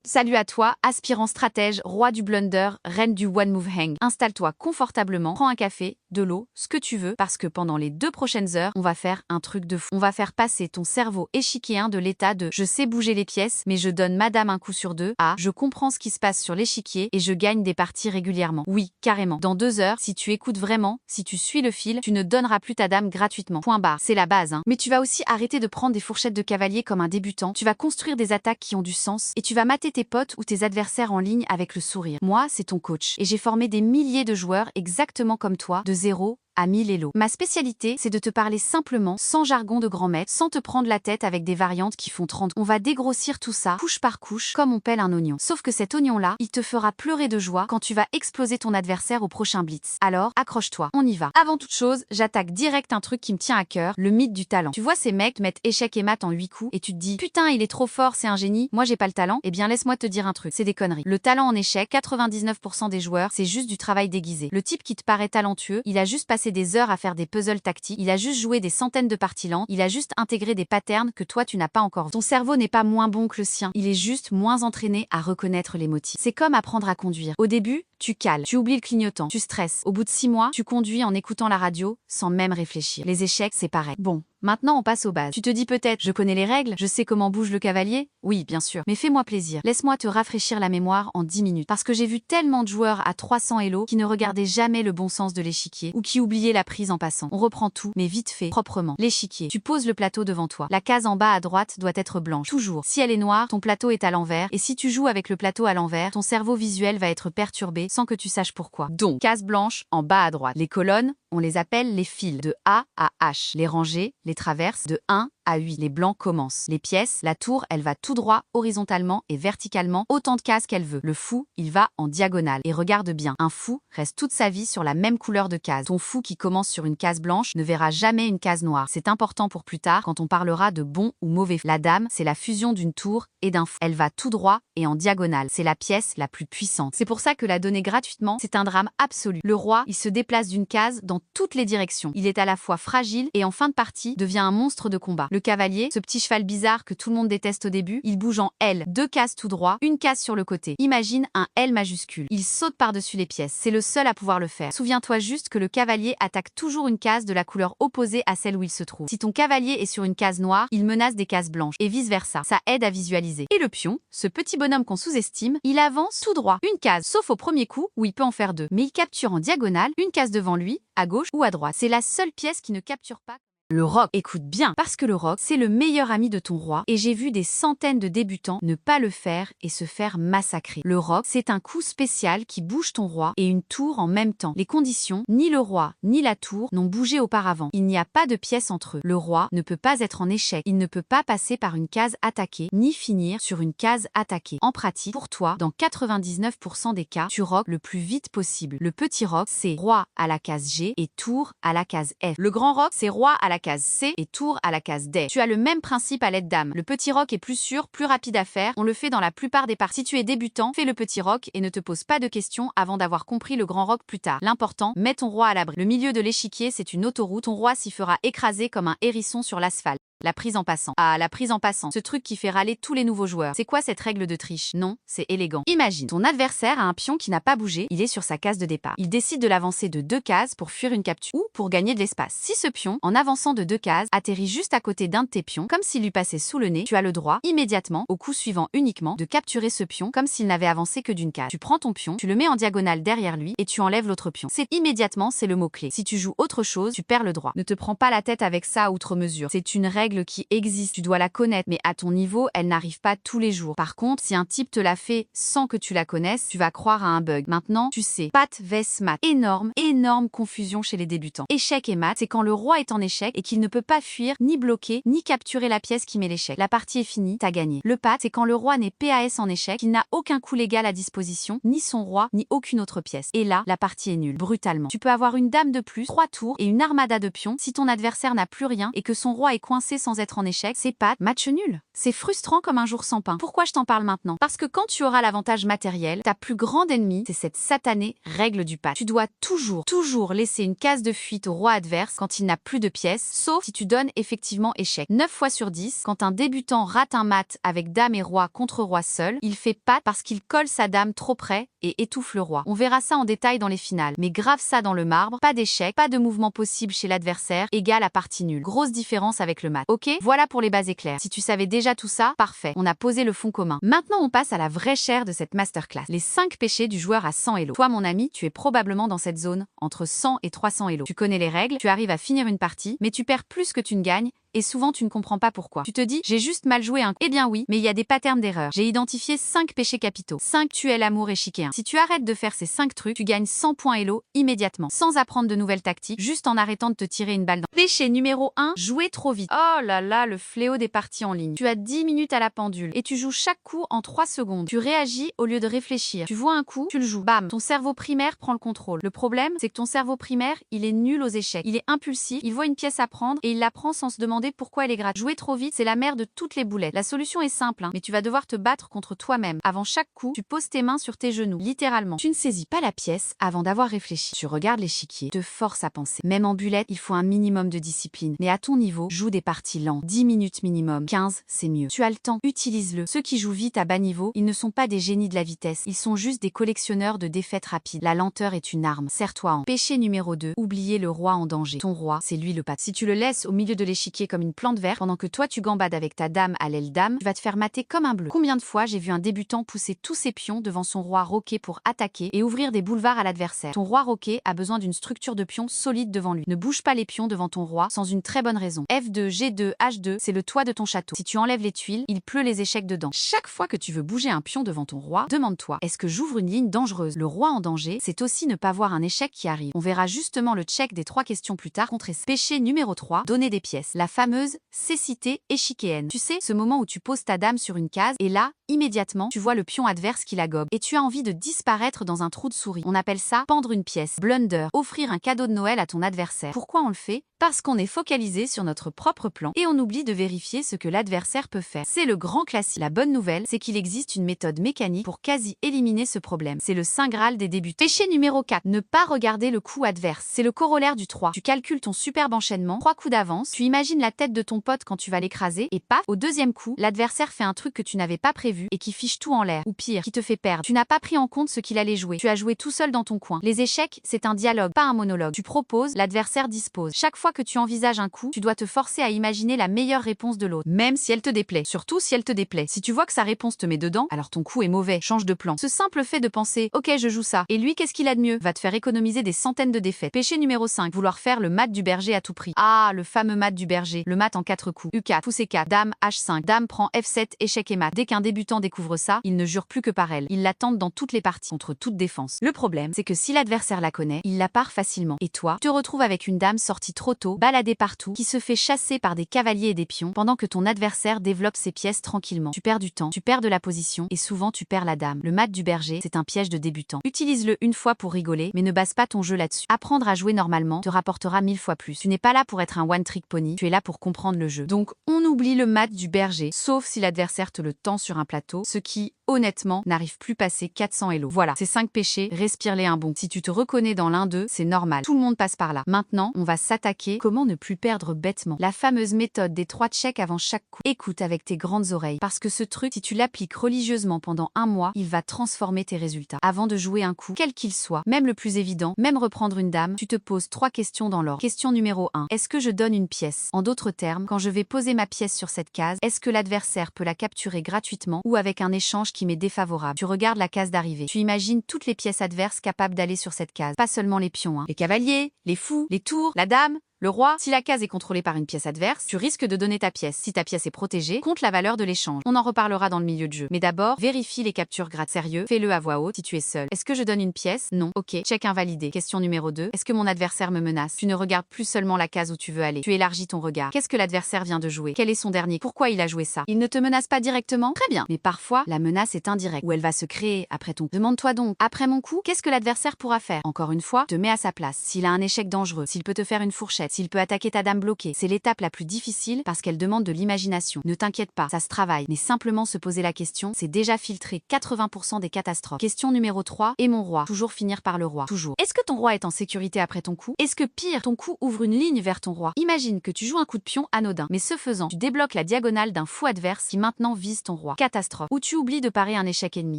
Salut à toi, aspirant stratège, roi du blunder, reine du one move hang. Installe-toi confortablement, prends un café, de l'eau, ce que tu veux, parce que pendant les 2 prochaines heures, on va faire un truc de fou. On va faire passer ton cerveau échiquéen de l'état de « je sais bouger les pièces, mais je donne madame un coup sur deux » à « je comprends ce qui se passe sur l'échiquier et je gagne des parties régulièrement ». Oui, carrément. Dans 2 heures, si tu écoutes vraiment, si tu suis le fil, tu ne donneras plus ta dame gratuitement. Point barre. C'est la base, hein. Mais tu vas aussi arrêter de prendre des fourchettes de cavalier comme un débutant, tu vas construire des attaques qui ont du sens et tu vas mater tes potes ou tes adversaires en ligne avec le sourire. Moi, c'est ton coach et j'ai formé des milliers de joueurs exactement comme toi, de 0 à 1000 élos. Ma spécialité, c'est de te parler simplement, sans jargon de grand maître, sans te prendre la tête avec des variantes qui font 30. On va dégrossir tout ça, couche par couche, comme on pèle un oignon. Sauf que cet oignon-là, il te fera pleurer de joie quand tu vas exploser ton adversaire au prochain blitz. Alors, accroche-toi, on y va. Avant toute chose, j'attaque direct un truc qui me tient à cœur, le mythe du talent. Tu vois ces mecs mettent échec et mat en 8 coups, et tu te dis, putain, il est trop fort, c'est un génie, moi j'ai pas le talent. Eh bien, laisse-moi te dire un truc, c'est des conneries. Le talent en échec, 99% des joueurs, c'est juste du travail déguisé. Le type qui te paraît talentueux, il a juste passé des heures à faire des puzzles tactiques, il a juste joué des centaines de parties lentes, il a juste intégré des patterns que toi tu n'as pas encore vu. Ton cerveau n'est pas moins bon que le sien, il est juste moins entraîné à reconnaître les motifs. C'est comme apprendre à conduire. Au début, tu cales, tu oublies le clignotant, tu stresses. Au bout de 6 mois, tu conduis en écoutant la radio sans même réfléchir. Les échecs, c'est pareil. Bon. Maintenant, on passe aux bases. Tu te dis peut-être, je connais les règles, je sais comment bouge le cavalier. Oui, bien sûr. Mais fais-moi plaisir. Laisse-moi te rafraîchir la mémoire en 10 minutes. Parce que j'ai vu tellement de joueurs à 300 élos qui ne regardaient jamais le bon sens de l'échiquier ou qui oubliaient la prise en passant. On reprend tout, mais vite fait, proprement. L'échiquier. Tu poses le plateau devant toi. La case en bas à droite doit être blanche. Toujours. Si elle est noire, ton plateau est à l'envers. Et si tu joues avec le plateau à l'envers, ton cerveau visuel va être perturbé sans que tu saches pourquoi. Donc, case blanche en bas à droite. Les colonnes, on les appelle les fils, de A à H. Les rangées, les traverses, de 1 à 8. Les blancs commencent. Les pièces, la tour, elle va tout droit, horizontalement et verticalement, autant de cases qu'elle veut. Le fou, il va en diagonale. Et regarde bien, un fou reste toute sa vie sur la même couleur de case. Ton fou qui commence sur une case blanche ne verra jamais une case noire. C'est important pour plus tard quand on parlera de bon ou mauvais fou. La dame, c'est la fusion d'une tour et d'un fou. Elle va tout droit et en diagonale. C'est la pièce la plus puissante. C'est pour ça que la donner gratuitement, c'est un drame absolu. Le roi, il se déplace d'une case dans toutes les directions. Il est à la fois fragile et en fin de partie devient un monstre de combat. Le cavalier, ce petit cheval bizarre que tout le monde déteste au début, il bouge en L, 2 cases tout droit, une case sur le côté. Imagine un L majuscule. Il saute par-dessus les pièces. C'est le seul à pouvoir le faire. Souviens-toi juste que le cavalier attaque toujours une case de la couleur opposée à celle où il se trouve. Si ton cavalier est sur une case noire, il menace des cases blanches et vice-versa. Ça aide à visualiser. Et le pion, ce petit bonhomme qu'on sous-estime, il avance tout droit, une case, sauf au premier coup où il peut en faire 2. Mais il capture en diagonale une case devant lui, à gauche ou à droite. C'est la seule pièce qui ne capture pas. Le roc, écoute bien, parce que le roc, c'est le meilleur ami de ton roi et j'ai vu des centaines de débutants ne pas le faire et se faire massacrer. Le roc, c'est un coup spécial qui bouge ton roi et une tour en même temps. Les conditions, ni le roi ni la tour n'ont bougé auparavant. Il n'y a pas de pièce entre eux. Le roi ne peut pas être en échec. Il ne peut pas passer par une case attaquée ni finir sur une case attaquée. En pratique, pour toi, dans 99% des cas, tu roques le plus vite possible. Le petit roc, c'est roi à la case G et tour à la case F. Le grand roc, c'est roi à la case C et tour à la case D. Tu as le même principe à l'aide dame. Le petit roc est plus sûr, plus rapide à faire. On le fait dans la plupart des parties. Si tu es débutant, fais le petit roc et ne te pose pas de questions avant d'avoir compris le grand roc plus tard. L'important, mets ton roi à l'abri. Le milieu de l'échiquier, c'est une autoroute. Ton roi s'y fera écraser comme un hérisson sur l'asphalte. La prise en passant. Ah, la prise en passant. Ce truc qui fait râler tous les nouveaux joueurs. C'est quoi cette règle de triche? Non, c'est élégant. Imagine, ton adversaire a un pion qui n'a pas bougé, il est sur sa case de départ. Il décide de l'avancer de 2 cases pour fuir une capture ou pour gagner de l'espace. Si ce pion, en avançant de 2 cases, atterrit juste à côté d'un de tes pions, comme s'il lui passait sous le nez, tu as le droit, immédiatement, au coup suivant uniquement, de capturer ce pion comme s'il n'avait avancé que d'une case. Tu prends ton pion, tu le mets en diagonale derrière lui et tu enlèves l'autre pion. C'est immédiatement, c'est le mot-clé. Si tu joues autre chose, tu perds le droit. Ne te prends pas la tête avec ça à outre mesure. C'est une règle qui existe. Tu dois la connaître, mais à ton niveau, elle n'arrive pas tous les jours. Par contre, si un type te l'a fait sans que tu la connaisses, tu vas croire à un bug. Maintenant, tu sais. Pat, vs, mat. Énorme confusion chez les débutants. Échec et mat, c'est quand le roi est en échec et qu'il ne peut pas fuir, ni bloquer, ni capturer la pièce qui met l'échec. La partie est finie, t'as gagné. Le pat, c'est quand le roi n'est PAS en échec, qu'il n'a aucun coup légal à disposition, ni son roi, ni aucune autre pièce. Et là, la partie est nulle, brutalement. Tu peux avoir une dame de plus, 3 tours et une armada de pions si ton adversaire n'a plus rien et que son roi est coincé passer sans être en échec, c'est pas match nul. C'est frustrant comme un jour sans pain. Pourquoi je t'en parle maintenant? Parce que quand tu auras l'avantage matériel, ta plus grande ennemie, c'est cette satanée règle du pat. Tu dois toujours laisser une case de fuite au roi adverse quand il n'a plus de pièces, sauf si tu donnes effectivement échec. 9 fois sur 10, quand un débutant rate un mat avec dame et roi contre roi seul, il fait pat parce qu'il colle sa dame trop près et étouffe le roi. On verra ça en détail dans les finales. Mais grave ça dans le marbre, pas d'échec, pas de mouvement possible chez l'adversaire, égale à partie nulle. Grosse différence avec le mat. Ok? Voilà pour les bases éclairs. Si tu savais déjà tout ça, parfait. On a posé le fond commun. Maintenant, on passe à la vraie chair de cette masterclass. Les 5 péchés du joueur à 100 Elo. Toi, mon ami, tu es probablement dans cette zone, entre 100 et 300 Elo. Tu connais les règles, tu arrives à finir une partie, mais tu perds plus que tu ne gagnes, et souvent tu ne comprends pas pourquoi. Tu te dis, j'ai juste mal joué un. Eh bien oui, mais il y a des patterns d'erreur. J'ai identifié 5 péchés capitaux. 5 tuer l'amour échiquéen. Si tu arrêtes de faire ces 5 trucs, tu gagnes 100 points Elo immédiatement, sans apprendre de nouvelles tactiques, juste en arrêtant de te tirer une balle dans. Péché numéro 1, jouer trop vite. Oh là là, le fléau des parties en ligne. Tu as 10 minutes à la pendule, et tu joues chaque coup en 3 secondes. Tu réagis au lieu de réfléchir. Tu vois un coup, tu le joues. Bam, ton cerveau primaire prend le contrôle. Le problème, c'est que ton cerveau primaire, il est nul aux échecs. Il est impulsif, il voit une pièce à prendre, et il la prend sans se demander pourquoi elle est gratuite. Jouer trop vite, c'est la mère de toutes les boulettes. La solution est simple, mais tu vas devoir te battre contre toi-même. Avant chaque coup, tu poses tes mains sur tes genoux, littéralement. Tu ne saisis pas la pièce avant d'avoir réfléchi. Tu regardes l'échiquier, te force à penser. Même en bullet, il faut un minimum de discipline. Mais à ton niveau, joue des parties lentes. 10 minutes minimum. 15, c'est mieux. Tu as le temps, utilise-le. Ceux qui jouent vite à bas niveau, ils ne sont pas des génies de la vitesse. Ils sont juste des collectionneurs de défaites rapides. La lenteur est une arme. Serre-toi en. Péché numéro 2, oublier le roi en danger. Ton roi, c'est lui le pat. Si tu le laisses au milieu de l'échiquier comme une plante verte, pendant que toi tu gambades avec ta dame à l'aile dame, tu vas te faire mater comme un bleu. Combien de fois j'ai vu un débutant pousser tous ses pions devant son roi roqué pour attaquer et ouvrir des boulevards à l'adversaire. Ton roi roqué a besoin d'une structure de pions solide devant lui. Ne bouge pas les pions devant ton roi sans une très bonne raison. F2, G2, H2, c'est le toit de ton château. Si tu enlèves les tuiles, il pleut les échecs dedans. Chaque fois que tu veux bouger un pion devant ton roi, demande-toi, est-ce que j'ouvre une ligne dangereuse? Le roi en danger, c'est aussi ne pas voir un échec qui arrive. On verra justement le check des 3 questions plus tard contre essai. Péché numéro 3, donner des pièces. La fameuse cécité échiquéenne. Tu sais, ce moment où tu poses ta dame sur une case et là, immédiatement, tu vois le pion adverse qui la gobe et tu as envie de disparaître dans un trou de souris. On appelle ça pendre une pièce, blunder, offrir un cadeau de Noël à ton adversaire. Pourquoi on le fait? Parce qu'on est focalisé sur notre propre plan et on oublie de vérifier ce que l'adversaire peut faire. C'est le grand classique. La bonne nouvelle, c'est qu'il existe une méthode mécanique pour quasi éliminer ce problème. C'est le saint graal des débutants. Péché numéro 4, ne pas regarder le coup adverse. C'est le corollaire du 3. Tu calcules ton superbe enchaînement, 3 coups d'avance, tu imagines la tête de ton pote quand tu vas l'écraser et paf, au deuxième coup, l'adversaire fait un truc que tu n'avais pas prévu et qui fiche tout en l'air, ou pire, qui te fait perdre. Tu n'as pas pris en compte ce qu'il allait jouer. Tu as joué tout seul dans ton coin. Les échecs, c'est un dialogue, pas un monologue. Tu proposes, l'adversaire dispose. Chaque fois que tu envisages un coup, tu dois te forcer à imaginer la meilleure réponse de l'autre, même si elle te déplaît. Surtout si elle te déplaît. Si tu vois que sa réponse te met dedans, alors ton coup est mauvais. Change de plan. Ce simple fait de penser, ok, je joue ça, et lui, qu'est-ce qu'il a de mieux, va te faire économiser des centaines de défaites. Péché numéro 5, vouloir faire le mat du berger à tout prix. Ah, le fameux mat du berger. Le mat en 4 coups. U4, fou C4, dame, H5, dame prend F7, échec et mat. Dès qu'un débutant découvre ça, il ne jure plus que par elle. Il la tente dans toutes les parties, contre toute défense. Le problème, c'est que si l'adversaire la connaît, il la part facilement. Et toi, tu te retrouves avec une dame sortie trop tôt, baladée partout, qui se fait chasser par des cavaliers et des pions, pendant que ton adversaire développe ses pièces tranquillement. Tu perds du temps, tu perds de la position, et souvent tu perds la dame. Le mat du berger, c'est un piège de débutant. Utilise-le une fois pour rigoler, mais ne base pas ton jeu là-dessus. Apprendre à jouer normalement te rapportera 1000 fois plus. Tu n'es pas là pour être un one-trick pony, tu es là pour comprendre le jeu. Donc, on oublie le mat du berger, sauf si l'adversaire te le tend sur un plateau, ce qui, honnêtement, n'arrive plus passer 400 Elo. Voilà, ces 5 péchés, respire-les un bon. Si tu te reconnais dans l'un d'eux, c'est normal. Tout le monde passe par là. Maintenant, on va s'attaquer comment ne plus perdre bêtement. La fameuse méthode des 3 checks avant chaque coup. Écoute avec tes grandes oreilles, parce que ce truc, si tu l'appliques religieusement pendant un mois, il va transformer tes résultats. Avant de jouer un coup, quel qu'il soit, même le plus évident, même reprendre une dame, tu te poses 3 questions dans l'ordre. Question numéro 1. Est-ce que je donne une pièce? En d'autres termes, quand je vais poser ma pièce sur cette case, est-ce que l'adversaire peut la capturer gratuitement ou avec un échange qui m'est défavorable? Tu regardes la case d'arrivée. Tu imagines toutes les pièces adverses capables d'aller sur cette case. Pas seulement les pions, hein. Les cavaliers, les fous, les tours, la dame, le roi. Si la case est contrôlée par une pièce adverse, tu risques de donner ta pièce. Si ta pièce est protégée, compte la valeur de l'échange. On en reparlera dans le milieu de jeu. Mais d'abord, vérifie les captures gratte. Sérieux, fais-le à voix haute si tu es seul. Est-ce que je donne une pièce? Non. Ok, check invalidé. Question numéro 2. Est-ce que mon adversaire me menace? Tu ne regardes plus seulement la case où tu veux aller. Tu élargis ton regard. Qu'est-ce que l'adversaire vient de jouer? Quel est son dernier? Pourquoi il a joué ça? Il ne te menace pas directement? Très bien. Mais parfois, la menace est indirecte, ou elle va se créer après ton. Demande-toi donc, après mon coup, qu'est-ce que l'adversaire pourra faire? Encore une fois, te mets à sa place. S'il a un échec dangereux, s'il peut te faire une fourchette, fourchette. S'il peut attaquer ta dame bloquée, c'est l'étape la plus difficile parce qu'elle demande de l'imagination. Ne t'inquiète pas, ça se travaille. Mais simplement se poser la question, c'est déjà filtrer 80% des catastrophes. Question numéro 3. Et mon roi? Toujours finir par le roi. Toujours. Est-ce que ton roi est en sécurité après ton coup? Est-ce que pire, ton coup ouvre une ligne vers ton roi? Imagine que tu joues un coup de pion anodin, mais ce faisant, tu débloques la diagonale d'un fou adverse qui maintenant vise ton roi. Catastrophe. Ou tu oublies de parer un échec ennemi.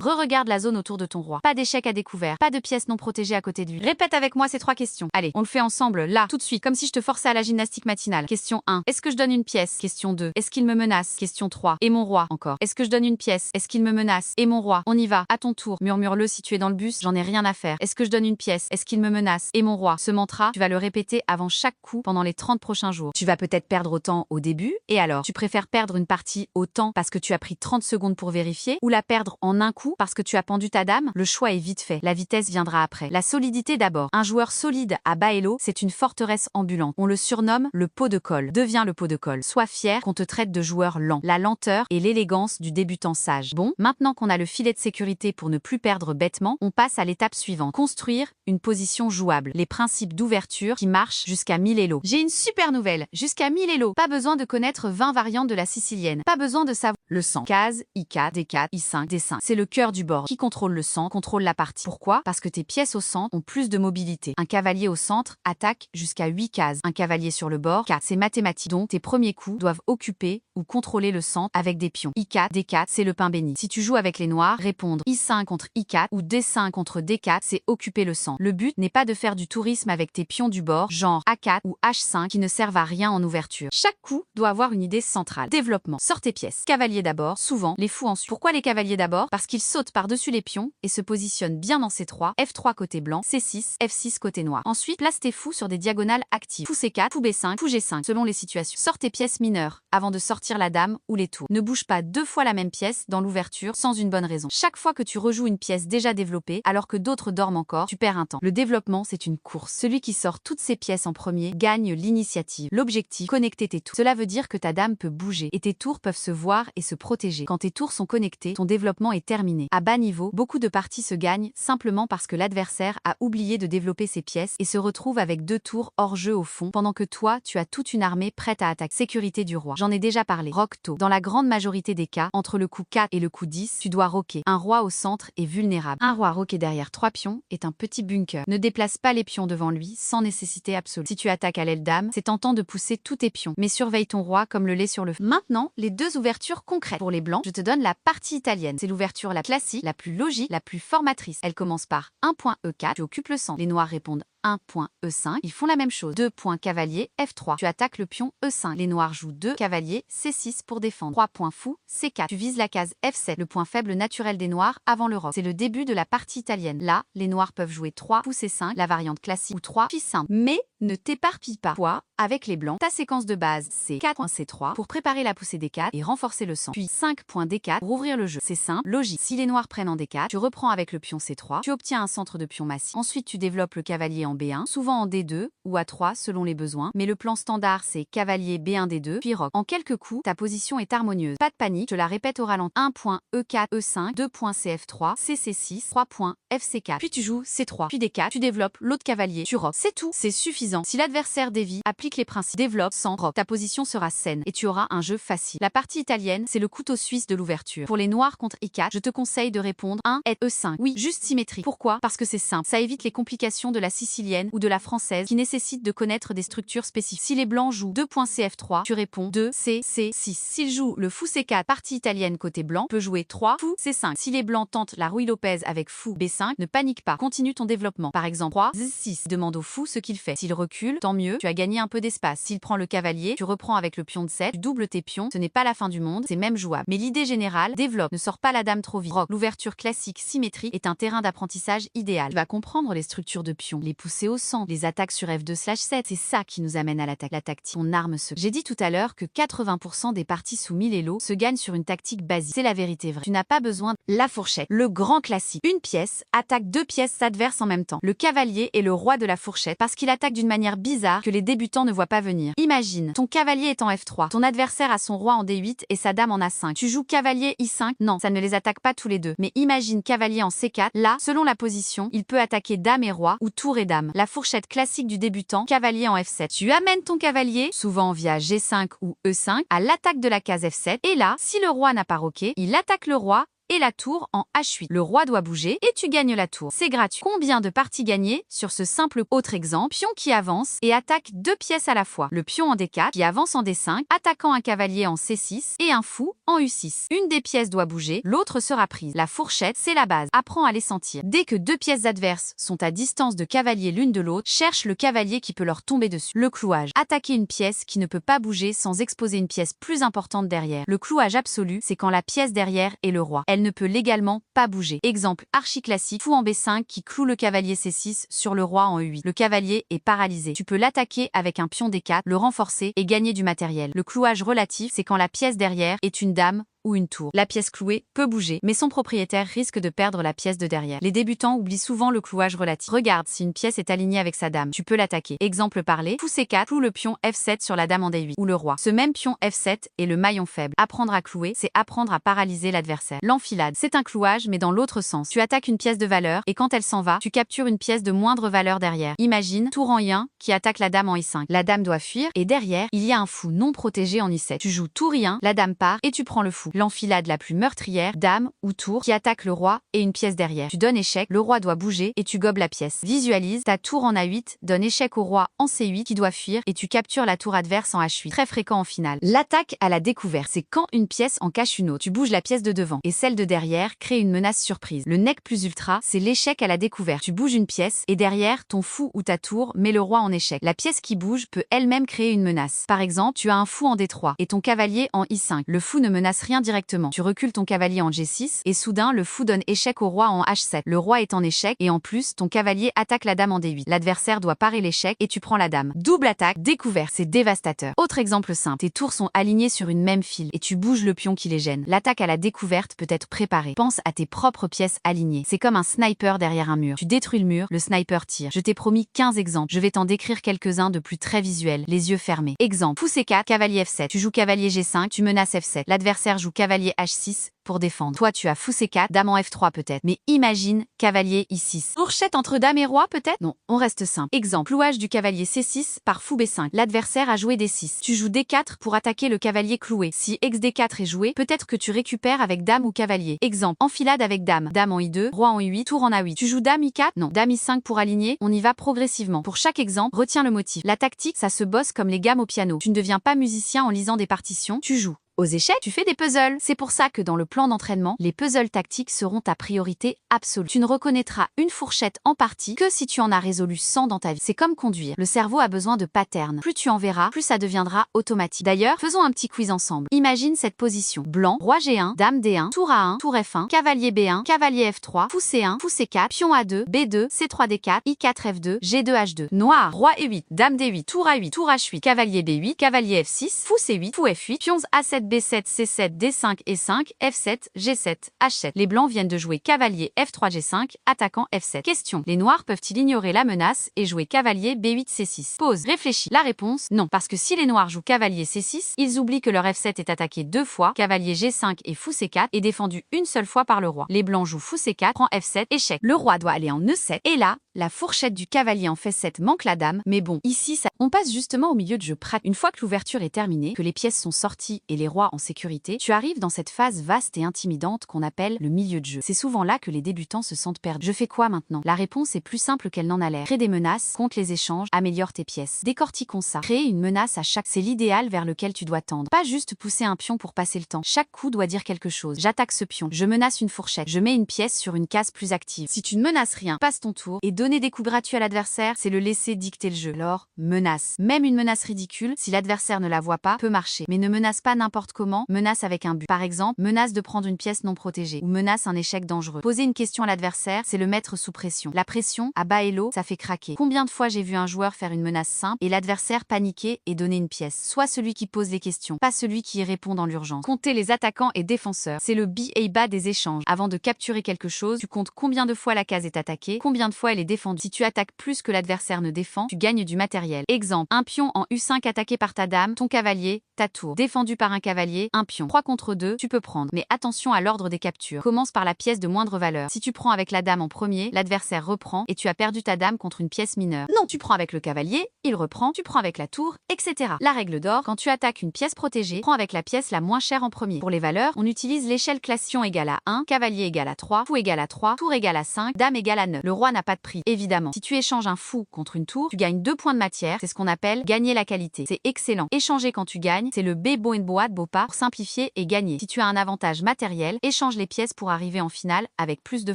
Re-regarde la zone autour de ton roi. Pas d'échec à découvert, pas de pièces non protégées à côté de lui. Répète avec moi ces 3 questions. Allez, on le fait ensemble, là, tout de suite, comme si je te forçais à la gymnastique matinale. Question 1. Est-ce que je donne une pièce? Question 2. Est-ce qu'il me menace? Question 3. Et mon roi? Encore. Est-ce que je donne une pièce? Est-ce qu'il me menace? Et mon roi? On y va. À ton tour. Murmure-le si tu es dans le bus, j'en ai rien à faire. Est-ce que je donne une pièce? Est-ce qu'il me menace? Et mon roi? Ce mantra, tu vas le répéter avant chaque coup pendant les 30 prochains jours. Tu vas peut-être perdre autant au début, et alors? Tu préfères perdre une partie au temps parce que tu as pris 30 secondes pour vérifier, ou la perdre en un coup parce que tu as pendu ta dame? Le choix est vite fait. La vitesse viendra après. La solidité d'abord. Un joueur solide à bas elo, c'est une forteresse ambulante. On le surnomme le pot de colle. Deviens le pot de colle. Sois fier qu'on te traite de joueur lent. La lenteur et l'élégance du débutant sage. Bon, maintenant qu'on a le filet de sécurité pour ne plus perdre bêtement, on passe à l'étape suivante. Construire une position jouable. Les principes d'ouverture qui marchent jusqu'à 1000 elo. J'ai une super nouvelle. Jusqu'à 1000 elo. Pas besoin de connaître 20 variantes de la sicilienne. Pas besoin de savoir le sang. Case, I4, D4, I5, D5. C'est le cœur du board. Qui contrôle le sang, contrôle la partie. Pourquoi? Parce que tes pièces au centre ont plus de mobilité. Un cavalier au centre attaque jusqu'à 8 cases. Un cavalier sur le bord, 4. C'est mathématique. Donc, tes premiers coups doivent occuper ou contrôler le centre avec des pions. I4, D4, c'est le pain béni. Si tu joues avec les noirs, répondre I5 contre I4 ou D5 contre D4, c'est occuper le centre. Le but n'est pas de faire du tourisme avec tes pions du bord, genre A4 ou H5 qui ne servent à rien en ouverture. Chaque coup doit avoir une idée centrale. Développement. Sors tes pièces. Cavalier d'abord, souvent, les fous ensuite. Pourquoi les cavaliers d'abord? Parce qu'ils sautent par-dessus les pions et se positionnent bien dans C3, F3 côté blanc, C6, F6 côté noir. Ensuite, place tes fous sur des diagonales actives. Fou C4, fou B5, fou G5, selon les situations. Sors tes pièces mineures avant de sortir la dame ou les tours. Ne bouge pas 2 fois la même pièce dans l'ouverture sans une bonne raison. Chaque fois que tu rejoues une pièce déjà développée alors que d'autres dorment encore, tu perds un temps. Le développement, c'est une course. Celui qui sort toutes ses pièces en premier gagne l'initiative. L'objectif, connecter tes tours. Cela veut dire que ta dame peut bouger et tes tours peuvent se voir et se protéger. Quand tes tours sont connectés, ton développement est terminé. À bas niveau, beaucoup de parties se gagnent simplement parce que l'adversaire a oublié de développer ses pièces et se retrouve avec 2 tours hors jeu au fond, pendant que toi, tu as toute une armée prête à attaquer. Sécurité du roi. J'en ai déjà parlé. Rock tôt. Dans la grande majorité des cas, entre le coup 4 et le coup 10, tu dois rocker. Un roi au centre est vulnérable. Un roi rocké derrière 3 pions est un petit bunker. Ne déplace pas les pions devant lui sans nécessité absolue. Si tu attaques à l'aile dame, c'est tentant de pousser tous tes pions, mais surveille ton roi comme le lait sur le feu. Maintenant, les 2 ouvertures concrètes. Pour les blancs, je te donne la partie italienne. C'est l'ouverture la classique, la plus logique, la plus formatrice. Elle commence par un point E4, tu occupes le centre. Les noirs répondent 1 point E5, ils font la même chose. 2 points cavalier, F3. Tu attaques le pion E5. Les noirs jouent 2 cavaliers, C6 pour défendre. 3 points fou, C4. Tu vises la case F7, le point faible naturel des noirs avant le roc. C'est le début de la partie italienne. Là, les noirs peuvent jouer 3 fou C5, la variante classique, ou 3 fils simple. Mais ne t'éparpille pas. Toi, avec les blancs, ta séquence de base, c'est 4 points C3 pour préparer la poussée D4 et renforcer le centre. Puis 5 points D4 pour ouvrir le jeu. C'est simple, logique. Si les noirs prennent en D4, tu reprends avec le pion C3, tu obtiens un centre de pion massif. Ensuite, tu développes le cavalier en B1, souvent en D2 ou A3 selon les besoins, mais le plan standard c'est cavalier B1 D2, puis roc. En quelques coups, ta position est harmonieuse. Pas de panique, je la répète au ralenti. 1 point E4, E5, 2 points CF3, CC6, 3 points FC4. Puis tu joues C3, puis D4, tu développes l'autre cavalier, tu roc. C'est tout, c'est suffisant. Si l'adversaire dévie, applique les principes, développe sans roc. Ta position sera saine et tu auras un jeu facile. La partie italienne, c'est le couteau suisse de l'ouverture. Pour les noirs contre I4, je te conseille de répondre 1 et E5. Oui, juste symétrie. Pourquoi? Parce que c'est simple. Ça évite les complications de la sicilienne ou de la française qui nécessitent de connaître des structures spécifiques. Si les blancs jouent 2 points CF3, tu réponds 2 C, C6. S'ils jouent le fou C4, partie italienne côté blanc, peut jouer 3 fou C5. Si les blancs tentent la Ruy Lopez avec fou B5, ne panique pas. Continue ton développement. Par exemple, 3 Z6. Demande au fou ce qu'il fait. S'il recule, tant mieux, tu as gagné un peu d'espace. S'il prend le cavalier, tu reprends avec le pion de 7, tu doubles tes pions. Ce n'est pas la fin du monde, c'est même jouable. Mais l'idée générale, développe, ne sors pas la dame trop vite. Roc. L'ouverture classique symétrique est un terrain d'apprentissage idéal. Tu vas comprendre les structures de pions, les pousser au centre, les attaques sur F2/7. C'est ça qui nous amène à l'attaque. La tactique, ton arme secrète. J'ai dit tout à l'heure que 80% des parties sous 1000 elo se gagnent sur une tactique basique. C'est la vérité vraie. Tu n'as pas besoin de la fourchette. Le grand classique. Une pièce attaque 2 pièces adverses en même temps. Le cavalier est le roi de la fourchette parce qu'il attaque d'une d'une manière bizarre que les débutants ne voient pas venir. Imagine, ton cavalier est en F3, ton adversaire a son roi en D8 et sa dame en A5. Tu joues cavalier I5, non, ça ne les attaque pas tous les deux. Mais imagine cavalier en C4, là, selon la position, il peut attaquer dame et roi ou tour et dame. La fourchette classique du débutant, cavalier en F7. Tu amènes ton cavalier, souvent via G5 ou E5, à l'attaque de la case F7 et là, si le roi n'a pas roqué, il attaque le roi et la tour en H8. Le roi doit bouger et tu gagnes la tour. C'est gratuit. Combien de parties gagnées sur ce simple autre exemple? Pion qui avance et attaque 2 pièces à la fois. Le pion en D4 qui avance en D5, attaquant un cavalier en C6 et un fou en U6. Une des pièces doit bouger, l'autre sera prise. La fourchette, c'est la base. Apprends à les sentir. Dès que 2 pièces adverses sont à distance de cavalier l'une de l'autre, cherche le cavalier qui peut leur tomber dessus. Le clouage. Attaquer une pièce qui ne peut pas bouger sans exposer une pièce plus importante derrière. Le clouage absolu, c'est quand la pièce derrière est le roi. Elle ne peut légalement pas bouger. Exemple archi classique, fou en B5 qui cloue le cavalier C6 sur le roi en E8. Le cavalier est paralysé. Tu peux l'attaquer avec un pion D4, le renforcer et gagner du matériel. Le clouage relatif, c'est quand la pièce derrière est une dame ou une tour. La pièce clouée peut bouger, mais son propriétaire risque de perdre la pièce de derrière. Les débutants oublient souvent le clouage relatif. Regarde si une pièce est alignée avec sa dame. Tu peux l'attaquer. Exemple parlé, fou C4, cloue le pion F7 sur la dame en D8 ou le roi. Ce même pion F7 est le maillon faible. Apprendre à clouer, c'est apprendre à paralyser l'adversaire. L'enfilade, c'est un clouage, mais dans l'autre sens. Tu attaques une pièce de valeur et quand elle s'en va, tu captures une pièce de moindre valeur derrière. Imagine, tour en I1 qui attaque la dame en I5. La dame doit fuir et derrière, il y a un fou non protégé en I7. Tu joues tour I1, la dame part et tu prends le fou. L'enfilade la plus meurtrière, dame ou tour, qui attaque le roi et une pièce derrière. Tu donnes échec, le roi doit bouger et tu gobes la pièce. Visualise, ta tour en A8 donne échec au roi en C8 qui doit fuir et tu captures la tour adverse en H8. Très fréquent en finale. L'attaque à la découverte, c'est quand une pièce en cache une autre. Tu bouges la pièce de devant et celle de derrière crée une menace surprise. Le nec plus ultra, c'est l'échec à la découverte. Tu bouges une pièce et derrière, ton fou ou ta tour met le roi en échec. La pièce qui bouge peut elle-même créer une menace. Par exemple, tu as un fou en D3 et ton cavalier en I5. Le fou ne menace rien directement. Tu recules ton cavalier en G6 et soudain le fou donne échec au roi en H7. Le roi est en échec et en plus ton cavalier attaque la dame en D8. L'adversaire doit parer l'échec et tu prends la dame. Double attaque, découvert, c'est dévastateur. Autre exemple simple, tes tours sont alignées sur une même file et tu bouges le pion qui les gêne. L'attaque à la découverte peut être préparée. Pense à tes propres pièces alignées. C'est comme un sniper derrière un mur. Tu détruis le mur, le sniper tire. Je t'ai promis 15 exemples. Je vais t'en décrire quelques-uns de plus très visuels, les yeux fermés. Exemple, fou C4, cavalier F7. Tu joues cavalier G5, tu menaces F7. L'adversaire joue cavalier H6 pour défendre. Toi, tu as fou C4, dame en F3 peut-être. Mais imagine, cavalier I6. Fourchette entre dame et roi peut-être? Non, on reste simple. Exemple, clouage du cavalier C6 par fou B5. L'adversaire a joué D6. Tu joues D4 pour attaquer le cavalier cloué. Si XD4 est joué, peut-être que tu récupères avec dame ou cavalier. Exemple, enfilade avec dame. Dame en I2, roi en I8, tour en A8. Tu joues dame I4? Non. Dame I5 pour aligner, on y va progressivement. Pour chaque exemple, retiens le motif. La tactique, ça se bosse comme les gammes au piano. Tu ne deviens pas musicien en lisant des partitions, tu joues. Aux échecs, tu fais des puzzles. C'est pour ça que dans le plan d'entraînement, les puzzles tactiques seront ta priorité absolue. Tu ne reconnaîtras une fourchette en partie que si tu en as résolu 100 dans ta vie. C'est comme conduire. Le cerveau a besoin de patterns. Plus tu en verras, plus ça deviendra automatique. D'ailleurs, faisons un petit quiz ensemble. Imagine cette position. Blanc, roi G1, dame D1, tour A1, tour F1, cavalier B1, cavalier F3, fou C1, fou C4, pion A2, B2, C3 D4, I4 F2, G2 H2. Noir, roi E8, dame D8, tour A8, tour H8, cavalier B8, cavalier F6, fou C8, fou F8, pions A7, B7, C7, D5, E5, F7, G7, H7. Les blancs viennent de jouer cavalier F3, G5, attaquant F7. Question. Les noirs peuvent-ils ignorer la menace et jouer cavalier B8, C6? Pause. Réfléchis. La réponse, non. Parce que si les noirs jouent cavalier C6, ils oublient que leur F7 est attaqué 2 fois, cavalier G5 et fou C4 est défendu une seule fois par le roi. Les blancs jouent fou C4, prend F7, échec. Le roi doit aller en E7 et là, la fourchette du cavalier en F7 manque la dame, mais bon, ici, on passe justement au milieu de jeu pratique. Une fois que l'ouverture est terminée, que les pièces sont sorties et les rois en sécurité, tu arrives dans cette phase vaste et intimidante qu'on appelle le milieu de jeu. C'est souvent là que les débutants se sentent perdus. Je fais quoi maintenant? La réponse est plus simple qu'elle n'en a l'air. Crée des menaces, compte les échanges, améliore tes pièces. Décortiquons ça. Créer une menace à chaque, c'est l'idéal vers lequel tu dois tendre. Pas juste pousser un pion pour passer le temps. Chaque coup doit dire quelque chose. J'attaque ce pion, je menace une fourchette, je mets une pièce sur une case plus active. Si tu ne menaces rien, passe ton tour et donner des coups gratuits à l'adversaire, c'est le laisser dicter le jeu. Alors, menace. Même une menace ridicule, si l'adversaire ne la voit pas, peut marcher. Mais ne menace pas n'importe comment, menace avec un but. Par exemple, menace de prendre une pièce non protégée ou menace un échec dangereux. Poser une question à l'adversaire, c'est le mettre sous pression. La pression, à bas élo, ça fait craquer. Combien de fois j'ai vu un joueur faire une menace simple et l'adversaire paniquer et donner une pièce? Soit celui qui pose les questions, pas celui qui y répond dans l'urgence. Compter les attaquants et défenseurs, c'est le bi et bas des échanges. Avant de capturer quelque chose, tu comptes combien de fois la case est attaquée, combien de fois elle est défendue défendu. Si tu attaques plus que l'adversaire ne défend, tu gagnes du matériel. Exemple, un pion en U5 attaqué par ta dame, ton cavalier, ta tour. Défendu par un cavalier, un pion. 3 contre 2, tu peux prendre. Mais attention à l'ordre des captures. Commence par la pièce de moindre valeur. Si tu prends avec la dame en premier, l'adversaire reprend et tu as perdu ta dame contre une pièce mineure. Non, tu prends avec le cavalier, il reprend, tu prends avec la tour, etc. La règle d'or, quand tu attaques une pièce protégée, prends avec la pièce la moins chère en premier. Pour les valeurs, on utilise l'échelle Classion égale à 1, cavalier égale à 3, fou égale à 3, tour égale à 5, dame égale à 9. Le roi n'a pas de prix, évidemment. Si tu échanges un fou contre une tour, tu gagnes 2 points de matière, c'est ce qu'on appelle gagner la qualité. C'est excellent. Échanger quand tu gagnes, c'est le B beau boîte beau pas pour simplifier et gagner. Si tu as un avantage matériel, échange les pièces pour arriver en finale avec plus de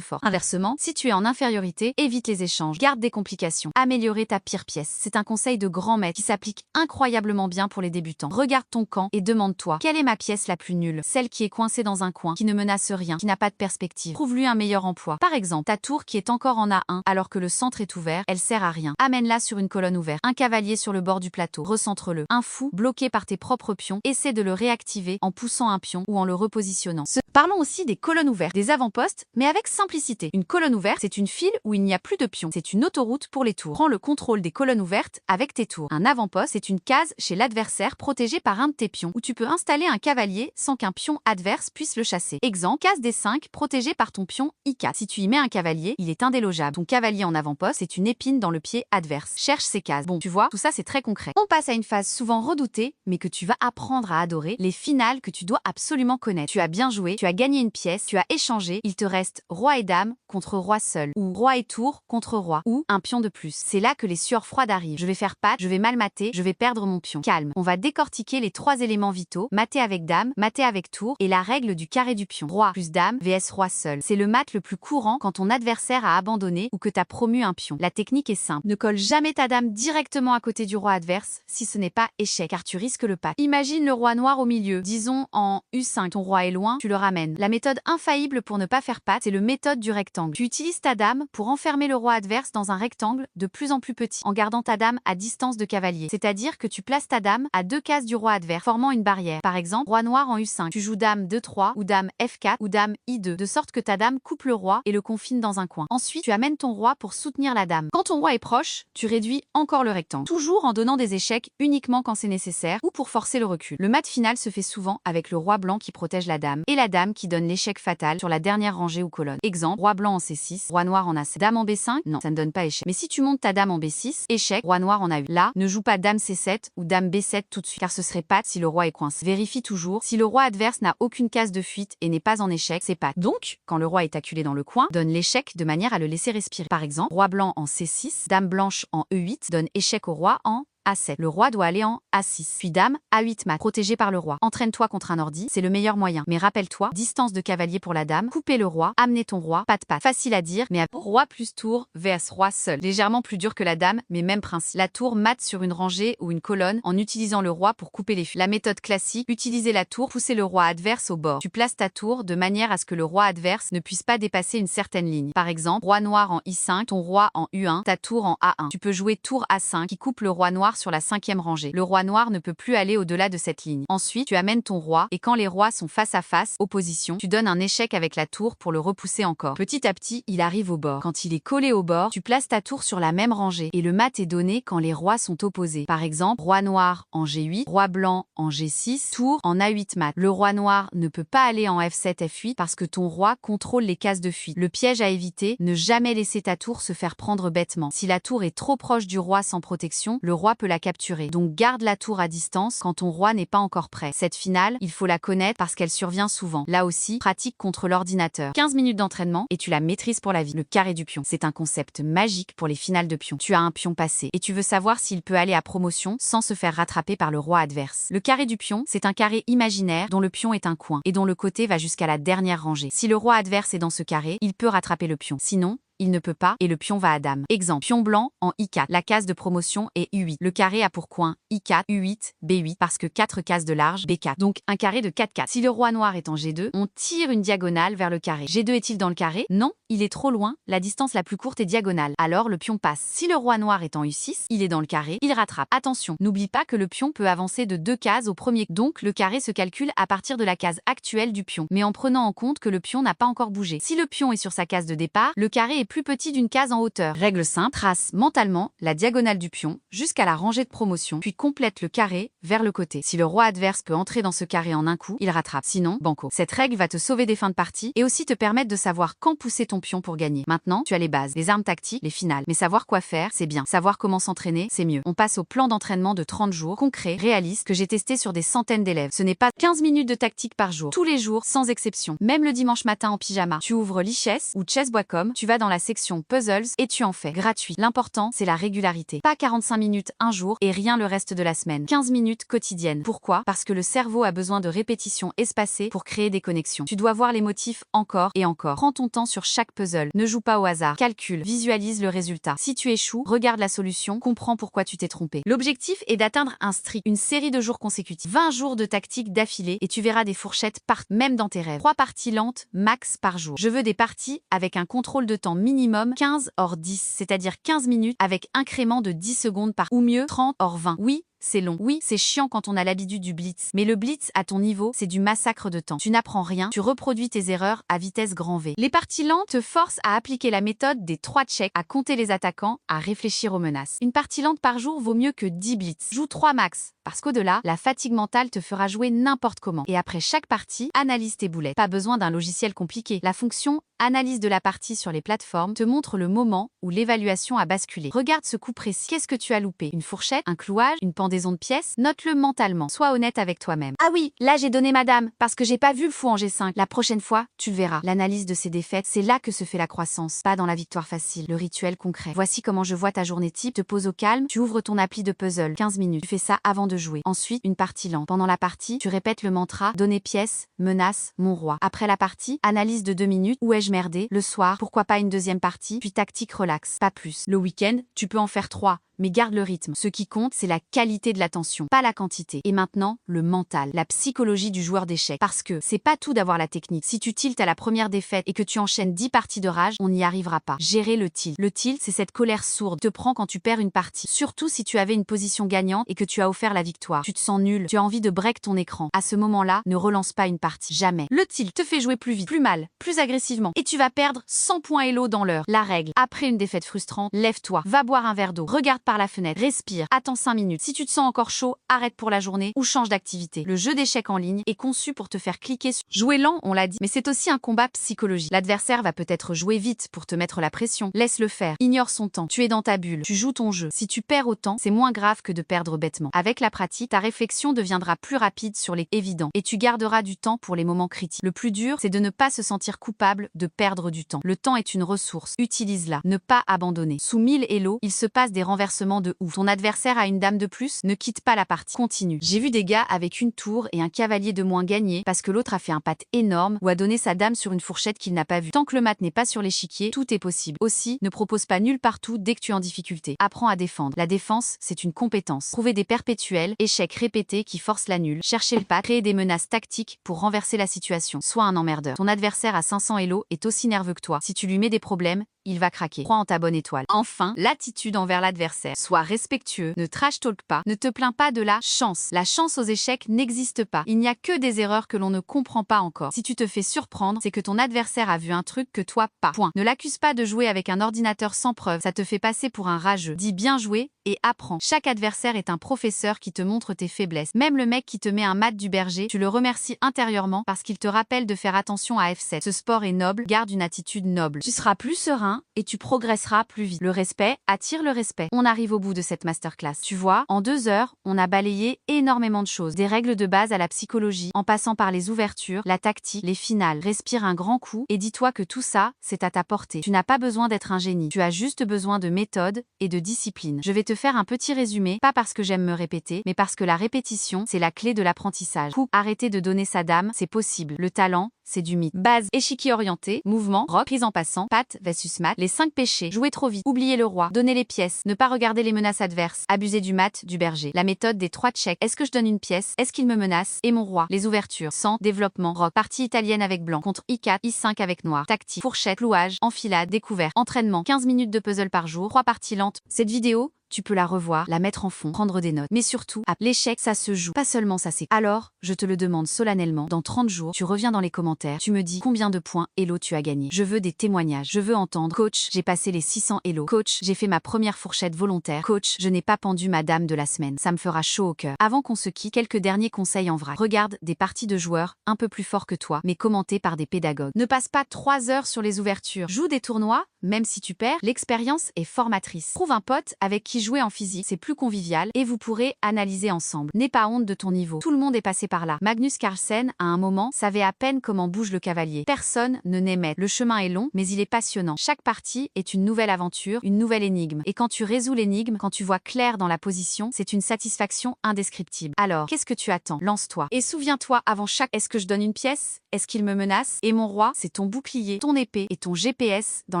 force. Inversement, si tu es en infériorité, évite les échanges, garde des complications. Améliorer ta pire pièce, c'est un conseil de grand maître qui s'applique incroyablement bien pour les débutants. Regarde ton camp et demande-toi, quelle est ma pièce la plus nulle? Celle qui est coincée dans un coin, qui ne menace rien, qui n'a pas de perspective. Trouve-lui un meilleur emploi. Par exemple, ta tour qui est encore en A1 alors que le centre est ouvert, elle sert à rien. Amène-la sur une colonne ouverte. Un cavalier sur le bord du plateau, recentre-le. Un fou, bloqué par tes propres pions, essaie de le réactiver en poussant un pion ou en le repositionnant. Parlons aussi des colonnes ouvertes, des avant-postes, mais avec simplicité. Une colonne ouverte, c'est une file où il n'y a plus de pions. C'est une autoroute pour les tours. Prends le contrôle des colonnes ouvertes avec tes tours. Un avant-poste, c'est une case chez l'adversaire protégée par un de tes pions, où tu peux installer un cavalier sans qu'un pion adverse puisse le chasser. Exemple, case D5 protégée par ton pion I4. Si tu y mets un cavalier, il est indélogeable. Ton cavalier en avant-poste, c'est une épine dans le pied adverse. Cherche ces cases. Bon, tu vois, tout ça c'est très concret. On passe à une phase souvent redoutée, mais que tu vas apprendre à adorer, les finales que tu dois absolument connaître. Tu as bien joué, tu as gagné une pièce, tu as échangé, il te reste roi et dame contre roi seul, ou roi et tour contre roi, ou un pion de plus. C'est là que les sueurs froides arrivent. Je vais faire patte, je vais mal mater, je vais perdre mon pion. Calme. On va décortiquer les 3 éléments vitaux, mater avec dame, mater avec tour, et la règle du carré du pion. Roi plus dame vs roi seul. C'est le mat le plus courant quand ton adversaire a abandonné ou que t'as promu un pion. La technique est simple. Ne colle jamais ta dame directement à côté du roi adverse si ce n'est pas échec, car tu risques le patte. Imagine le roi noir au milieu. Disons en U5, ton roi est loin, tu le ramènes. La méthode infaillible pour ne pas faire patte, c'est le méthode du rectangle. Tu utilises ta dame pour enfermer le roi adverse dans un rectangle de plus en plus petit, en gardant ta dame à distance de cavalier. C'est-à-dire que tu places ta dame à 2 cases du roi adverse, formant une barrière. Par exemple, roi noir en U5, tu joues dame D3 ou dame F4 ou dame I2, de sorte que ta dame coupe le roi et le confine dans un coin. Ensuite, tu amènes ton roi pour soutenir la dame. Quand ton roi est proche, tu réduis encore le rectangle, toujours en donnant des échecs uniquement quand c'est nécessaire ou pour forcer le recul. Le mat final se fait souvent avec le roi blanc qui protège la dame et la dame qui donne l'échec fatal sur la dernière rangée ou colonne. Exemple, roi blanc en C6, roi noir en A7. Dame en B5, non, ça ne donne pas échec. Mais si tu montes ta dame en B6, échec, roi noir en A8. Là, ne joue pas dame C7 ou dame B7 tout de suite, car ce serait patte si le roi est coincé. Vérifie toujours, si le roi adverse n'a aucune case de fuite et n'est pas en échec, c'est patte. Donc, quand le roi est acculé dans le coin, donne l'échec de manière à le laisser respirer. Par exemple, roi blanc en C6, dame blanche en E8, donne échec au roi en A7. Le roi doit aller en A6. Puis dame, A8 mat, protégé par le roi. Entraîne-toi contre un ordi, c'est le meilleur moyen. Mais rappelle-toi, distance de cavalier pour la dame, couper le roi, amener ton roi, patte. Facile à dire, mais à roi plus tour vs roi seul. Légèrement plus dur que la dame, mais même principe. La tour mate sur une rangée ou une colonne en utilisant le roi pour couper les fils. La méthode classique, utiliser la tour, pousser le roi adverse au bord. Tu places ta tour de manière à ce que le roi adverse ne puisse pas dépasser une certaine ligne. Par exemple, roi noir en I5, ton roi en U1, ta tour en A1. Tu peux jouer tour A5 qui coupe le roi noir sur la 5e rangée. Le roi noir ne peut plus aller au-delà de cette ligne. Ensuite, tu amènes ton roi et quand les rois sont face à face, opposition, tu donnes un échec avec la tour pour le repousser encore. Petit à petit, il arrive au bord. Quand il est collé au bord, tu places ta tour sur la même rangée et le mat est donné quand les rois sont opposés. Par exemple, roi noir en G8, roi blanc en G6, tour en A8 mat. Le roi noir ne peut pas aller en F7, F8 parce que ton roi contrôle les cases de fuite. Le piège à éviter, ne jamais laisser ta tour se faire prendre bêtement. Si la tour est trop proche du roi sans protection, le roi peut la capturer. Donc garde la tour à distance quand ton roi n'est pas encore prêt. Cette finale, il faut la connaître parce qu'elle survient souvent. Là aussi, pratique contre l'ordinateur. 15 minutes d'entraînement et tu la maîtrises pour la vie. Le carré du pion, c'est un concept magique pour les finales de pion. Tu as un pion passé et tu veux savoir s'il peut aller à promotion sans se faire rattraper par le roi adverse. Le carré du pion, c'est un carré imaginaire dont le pion est un coin et dont le côté va jusqu'à la dernière rangée. Si le roi adverse est dans ce carré, il peut rattraper le pion. Sinon, il ne peut pas et le pion va à dame. Exemple, pion blanc en I4. La case de promotion est U8. Le carré a pour coin I4, U8, B8 parce que 4 cases de large, B4. Donc un carré de 4-4. Si le roi noir est en G2, on tire une diagonale vers le carré. G2 est-il dans le carré? Non, il est trop loin. La distance la plus courte est diagonale. Alors le pion passe. Si le roi noir est en U6, il est dans le carré, il rattrape. Attention, n'oublie pas que le pion peut avancer de 2 cases au premier. Donc le carré se calcule à partir de la case actuelle du pion, mais en prenant en compte que le pion n'a pas encore bougé. Si le pion est sur sa case de départ, le carré est plus petit d'une case en hauteur. Règle simple, trace mentalement la diagonale du pion jusqu'à la rangée de promotion, puis complète le carré vers le côté. Si le roi adverse peut entrer dans ce carré en un coup, il rattrape. Sinon, banco. Cette règle va te sauver des fins de partie et aussi te permettre de savoir quand pousser ton pion pour gagner. Maintenant, tu as les bases, les armes tactiques, les finales. Mais savoir quoi faire, c'est bien. Savoir comment s'entraîner, c'est mieux. On passe au plan d'entraînement de 30 jours, concret, réaliste, que j'ai testé sur des centaines d'élèves. Ce n'est pas 15 minutes de tactique par jour. Tous les jours, sans exception. Même le dimanche matin en pyjama. Tu ouvres lichess ou chess.com, tu vas dans la section puzzles et tu en fais. Gratuit. L'important, c'est la régularité. Pas 45 minutes un jour et rien le reste de la semaine. 15 minutes quotidiennes. Pourquoi? Parce que le cerveau a besoin de répétitions espacées pour créer des connexions. Tu dois voir les motifs encore et encore. Prends ton temps sur chaque puzzle. Ne joue pas au hasard. Calcule. Visualise le résultat. Si tu échoues, regarde la solution, comprends pourquoi tu t'es trompé. L'objectif est d'atteindre un strict, une série de jours consécutifs. 20 jours de tactique d'affilée et tu verras des fourchettes partout, même dans tes rêves. 3 parties lentes, max par jour. Je veux des parties avec un contrôle de temps minimum 15 hors 10, c'est-à-dire 15 minutes avec incrément de 10 secondes par, ou mieux 30 hors 20. Oui, c'est long. Oui, c'est chiant quand on a l'habitude du blitz. Mais le blitz, à ton niveau, c'est du massacre de temps. Tu n'apprends rien, tu reproduis tes erreurs à vitesse grand V. Les parties lentes te forcent à appliquer la méthode des 3 checks, à compter les attaquants, à réfléchir aux menaces. Une partie lente par jour vaut mieux que 10 blitz. Joue 3 max. Parce qu'au-delà, la fatigue mentale te fera jouer n'importe comment. Et après chaque partie, analyse tes boulettes. Pas besoin d'un logiciel compliqué. La fonction analyse de la partie sur les plateformes te montre le moment où l'évaluation a basculé. Regarde ce coup précis. Qu'est-ce que tu as loupé? Une fourchette? Un clouage? Une pendaison de pièces? Note-le mentalement. Sois honnête avec toi-même. Ah oui, là j'ai donné ma dame parce que j'ai pas vu le fou en G5. La prochaine fois, tu le verras. L'analyse de ces défaites, c'est là que se fait la croissance. Pas dans la victoire facile. Le rituel concret. Voici comment je vois ta journée type. Te pose au calme. Tu ouvres ton appli de puzzle. 15 minutes. Tu fais ça avant de jouer. Ensuite, une partie lente. Pendant la partie, tu répètes le mantra donner pièce, menace, mon roi. Après la partie, analyse de 2 minutes. Où ai-je merdé? Le soir, pourquoi pas une deuxième partie? Puis tactique relax. Pas plus. Le week-end, tu peux en faire 3. Mais garde le rythme. Ce qui compte, c'est la qualité de l'attention, pas la quantité. Et maintenant, le mental, la psychologie du joueur d'échecs. Parce que c'est pas tout d'avoir la technique. Si tu tiltes à la première défaite et que tu enchaînes 10 parties de rage, on n'y arrivera pas. Gérer le tilt. Le tilt, c'est cette colère sourde qui te prend quand tu perds une partie. Surtout si tu avais une position gagnante et que tu as offert la victoire. Tu te sens nul, tu as envie de break ton écran. À ce moment-là, ne relance pas une partie. Jamais. Le tilt te fait jouer plus vite, plus mal, plus agressivement. Et tu vas perdre 100 points Elo dans l'heure. La règle. Après une défaite frustrante, lève-toi, va boire un verre d'eau, regarde par la fenêtre, respire, attends 5 minutes. Si tu te sens encore chaud, arrête pour la journée ou change d'activité. Le jeu d'échecs en ligne est conçu pour te faire cliquer sur jouer lent, on l'a dit, mais c'est aussi un combat psychologique. L'adversaire va peut-être jouer vite pour te mettre la pression. Laisse-le faire, ignore son temps. Tu es dans ta bulle, tu joues ton jeu. Si tu perds autant, c'est moins grave que de perdre bêtement. Avec la pratique, ta réflexion deviendra plus rapide sur les évidents et tu garderas du temps pour les moments critiques. Le plus dur, c'est de ne pas se sentir coupable de perdre du temps. Le temps est une ressource, utilise-la, ne pas abandonner. Sous 1000 Elo, il se passe des renversements de ouf. Ton adversaire a une dame de plus, ne quitte pas la partie. Continue. J'ai vu des gars avec une tour et un cavalier de moins gagner parce que l'autre a fait un pat énorme ou a donné sa dame sur une fourchette qu'il n'a pas vue. Tant que le mat n'est pas sur l'échiquier, tout est possible. Aussi, ne propose pas nul partout dès que tu es en difficulté. Apprends à défendre. La défense, c'est une compétence. Trouver des perpétuels, échecs répétés qui forcent la nulle, chercher le pat, créer des menaces tactiques pour renverser la situation. Sois un emmerdeur. Ton adversaire à 500 Elo est aussi nerveux que toi. Si tu lui mets des problèmes, il va craquer. Crois en ta bonne étoile. Enfin, l'attitude envers l'adversaire. Sois respectueux, ne trash talk pas, ne te plains pas de la chance. La chance aux échecs n'existe pas. Il n'y a que des erreurs que l'on ne comprend pas encore. Si tu te fais surprendre, c'est que ton adversaire a vu un truc que toi pas. Point. Ne l'accuse pas de jouer avec un ordinateur sans preuve. Ça te fait passer pour un rageux. Dis bien joué et apprends. Chaque adversaire est un professeur qui te montre tes faiblesses. Même le mec qui te met un mat du berger, tu le remercies intérieurement parce qu'il te rappelle de faire attention à F7. Ce sport est noble, garde une attitude noble. Tu seras plus serein et tu progresseras plus vite. Le respect attire le respect. On arrive au bout de cette masterclass. Tu vois, en 2 heures, on a balayé énormément de choses. Des règles de base à la psychologie, en passant par les ouvertures, la tactique, les finales. Respire un grand coup et dis-toi que tout ça, c'est à ta portée. Tu n'as pas besoin d'être un génie. Tu as juste besoin de méthode et de discipline. Je vais te faire un petit résumé, pas parce que j'aime me répéter, mais parce que la répétition, c'est la clé de l'apprentissage. Arrêter de donner sa dame, c'est possible. Le talent, c'est du mythe. Base, échiquier orienté, mouvement, rock, prise en passant, patte versus mat, les 5 péchés, jouer trop vite, oublier le roi, donner les pièces, ne pas regarder les menaces adverses, abuser du mat, du berger. La méthode des 3 checks. Est-ce que je donne une pièce? Est-ce qu'il me menace? Et mon roi. Les ouvertures. Centre, développement, rock, partie italienne avec blanc, contre I4, I5 avec noir, tactique, fourchette, clouage, enfilade, découvert, entraînement, 15 minutes de puzzle par jour, 3 parties lentes. Cette vidéo tu peux la revoir, la mettre en fond, prendre des notes. Mais surtout, l'échec, ça se joue, pas seulement ça s'écoute. Alors, je te le demande solennellement, dans 30 jours, tu reviens dans les commentaires, tu me dis combien de points Hello tu as gagné. Je veux des témoignages, je veux entendre. Coach, j'ai passé les 600 Hello. Coach, j'ai fait ma première fourchette volontaire. Coach, je n'ai pas pendu ma dame de la semaine. Ça me fera chaud au cœur. Avant qu'on se quitte, quelques derniers conseils en vrac. Regarde des parties de joueurs un peu plus forts que toi, mais commentées par des pédagogues. Ne passe pas 3 heures sur les ouvertures. Joue des tournois, même si tu perds, l'expérience est formatrice. Trouve un pote avec qui jouer en physique, c'est plus convivial et vous pourrez analyser ensemble. N'aie pas honte de ton niveau. Tout le monde est passé par là. Magnus Carlsen, à un moment, savait à peine comment bouge le cavalier. Personne ne n'aimait. Le chemin est long, mais il est passionnant. Chaque partie est une nouvelle aventure, une nouvelle énigme. Et quand tu résous l'énigme, quand tu vois clair dans la position, c'est une satisfaction indescriptible. Alors, qu'est-ce que tu attends? Lance-toi. Et souviens-toi, avant chaque « est-ce que je donne une pièce? Est-ce qu'il me menace ?» Et mon roi, c'est ton bouclier, ton épée et ton GPS dans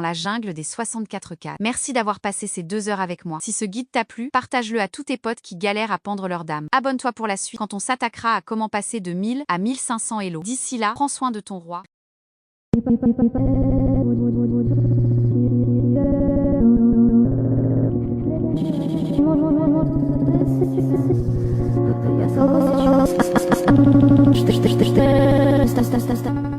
la jungle des 64 cas. Merci d'avoir passé ces 2 heures avec moi. Si ce guide t'a plu, partage-le à tous tes potes qui galèrent à pendre leur dame. Abonne-toi pour la suite quand on s'attaquera à comment passer de 1000 à 1500 Hello. D'ici là, prends soin de ton roi. Stop.